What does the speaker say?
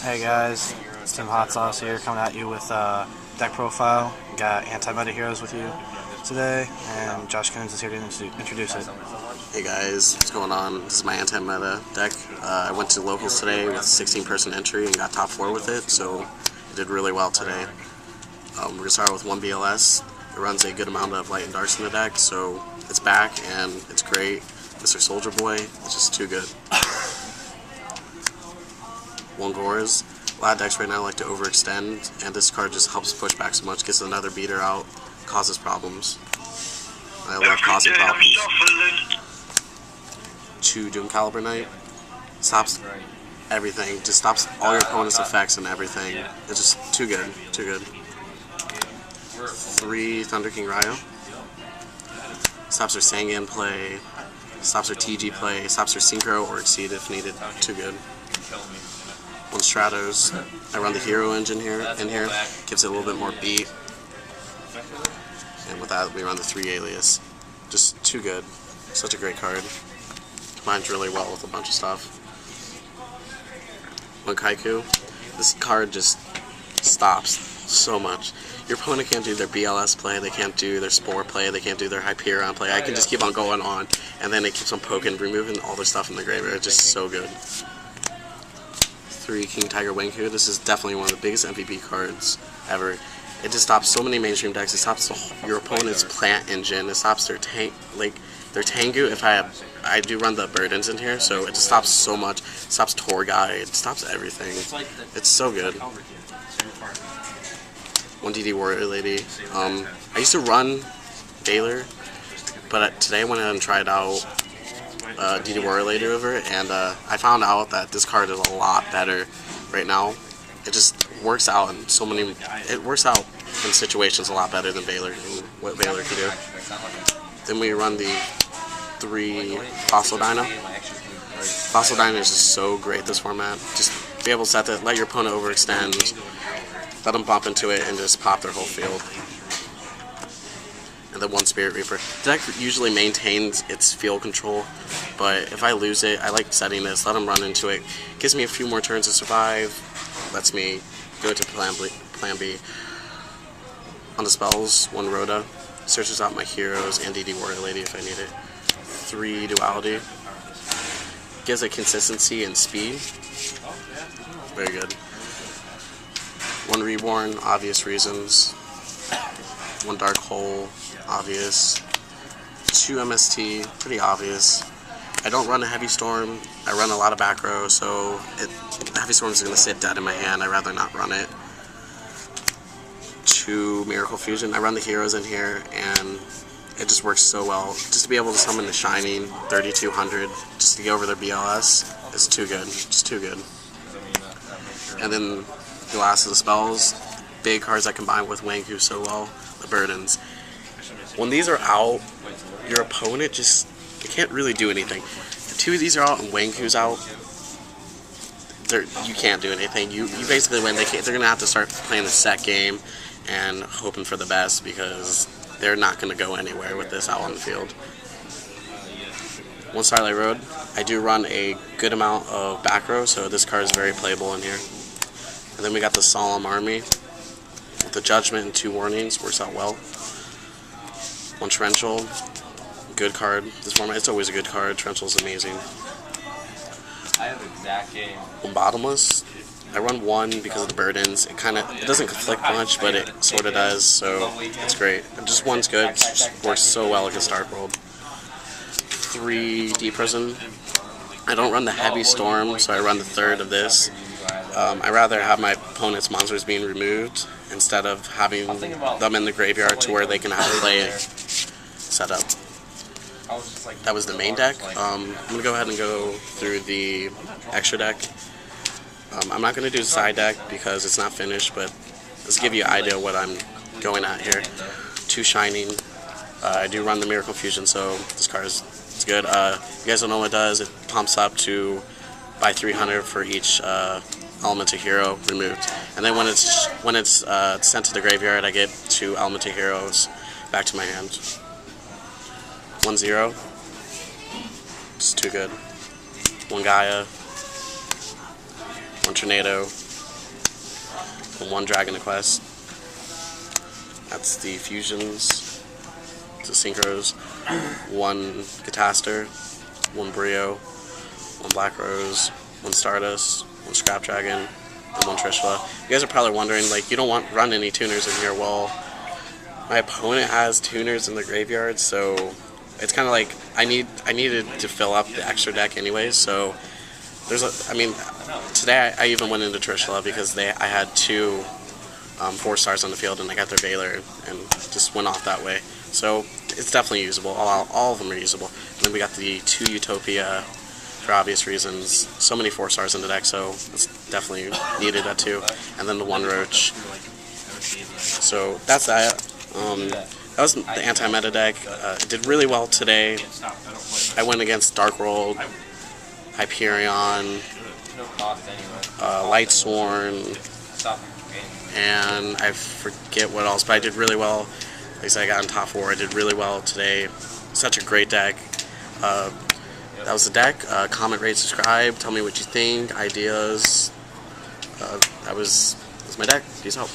Hey guys, it's Tim Hotsauce here coming at you with deck profile. We got antimeta heroes with you today, and Josh Coons is here to introduce it. Hey guys, what's going on? This is my anti-meta deck. I went to locals today with 16-person entry and got top 4 with it, so I did really well today. We're going to start with 1 BLS. It runs a good amount of light and darks in the deck, so it's back and it's great. Mr. Soldier Boy, it's just too good. 1 Gores. A lot of decks right now like to overextend, and this card just helps push back so much, gets another beater out, causes problems. I love causing problems. 2 Doom Caliber Knight. Stops everything. Just stops all your opponent's effects and everything. It's just too good. Too good. 3 Thunder King Ryo. Stops her Sangan play. Stops her TG play. Stops her Synchro or Exceed if needed. Too good. 1 Stratos. I run the Hero Engine here. Gives it a little bit more beat. And with that, we run the 3 Alias. Just too good. Such a great card. Combines really well with a bunch of stuff. 1 Kaiku. This card just stops so much. Your opponent can't do their BLS play, they can't do their Spore play, they can't do their Hyperion play. I can just keep on going on, and then it keeps on poking, removing all their stuff in the graveyard. It's just so good. 3 King Tiger Wenku. This is definitely one of the biggest MVP cards ever. It just stops so many mainstream decks. It stops your opponent's plant engine. It stops their their Tengu. If I do run the burdens in here, so it just stops so much. It stops Tour Guide. It stops everything. It's so good. 1 DD Warrior Lady. I used to run Baylor, but today I went ahead and tried out DD Warrior Lady over it, and I found out that this card is a lot better right now. It just works out in so many. It works out in situations a lot better than Baylor and what Baylor can do. Then we run the 3 Fossil Dino. Fossil Dino is just so great this format. Just be able to set that, let your opponent overextend, let them bump into it, and just pop their whole field. And then 1 Spirit Reaper. The deck usually maintains its field control, but if I lose it, I like setting this, let them run into it. Gives me a few more turns to survive, lets me go to plan B. On the spells, 1 Rhoda. Searches out my heroes and DD Warrior Lady if I need it. 3 Duality. Gives it consistency and speed. Very good. 1 Reborn, obvious reasons. 1 Dark Hole, obvious. 2 MST, pretty obvious. I don't run a Heavy Storm. I run a lot of back row, so Heavy Storm is going to sit dead in my hand. I'd rather not run it. 2 Miracle Fusion. I run the heroes in here, and it just works so well. Just to be able to summon the Shining 3200, just to get over their BLS, is too good. Just too good. And then the last of the spells, big cards that combine with Wenku so well, the Burdens. When these are out, your opponent they can't really do anything. The 2 of these are out and Wenku's out, you can't do anything. You basically win. They're going to have to start playing the set game and hoping for the best, because they're not going to go anywhere with this out on the field. 1 Starlight Road. I do run a good amount of back row, so this card is very playable in here. And then we got the Solemn Army with the Judgment and 2 Warnings. Works out well. 1 Torrential. Good card. This format, it's always a good card. Torrential's amazing. I have exact game. 1 Bottomless. I run 1 because of the burdens. It doesn't conflict much, but it sort of does, so it's great. Just 1's good. It just works so well against Dark World. 3 Deep Prison. I don't run the Heavy Storm, so I run the 3rd of this. I rather have my opponent's monsters being removed instead of having them in the graveyard to where they can play it set up. That was the main deck. I'm going to go ahead and go through the extra deck. I'm not going to do the side deck because it's not finished, but let's give you an idea of what I'm going at here. 2 Shining. I do run the Miracle Fusion, so this card it's good. If you guys don't know what it does, it pumps up to buy 300 for each Elemental Hero removed. And then when it's sent to the graveyard, I get 2 Elemental Heroes back to my hand. 1-0. It's too good. 1 Gaia. 1 Tornado. and 1 Dragon to Quest. That's the fusions to synchros. 1 Gataster, 1 Brio, 1 Black Rose, 1 Stardust, 1 Scrap Dragon, and 1 Trishula. You guys are probably wondering, like, you don't run any tuners in here. Well, my opponent has tuners in the graveyard, so it's kind of like I needed to fill up the extra deck anyways. So today I even went into Trishula because I had 2 4-stars on the field, and I got their Valor and just went off that way. So it's definitely usable. All of them are usable. And then we got the 2 Utopia for obvious reasons. So many 4-stars in the deck, so it's definitely needed that too. And then the 1 Roach. So that's that. That was the anti-meta deck. It did really well today. I went against Dark World, Hyperion, Lightsworn, and I forget what else, but I did really well. Like I said, I got in top 4. I did really well today. Such a great deck. That was the deck. Comment, rate, subscribe. Tell me what you think, ideas. That was my deck. Peace out.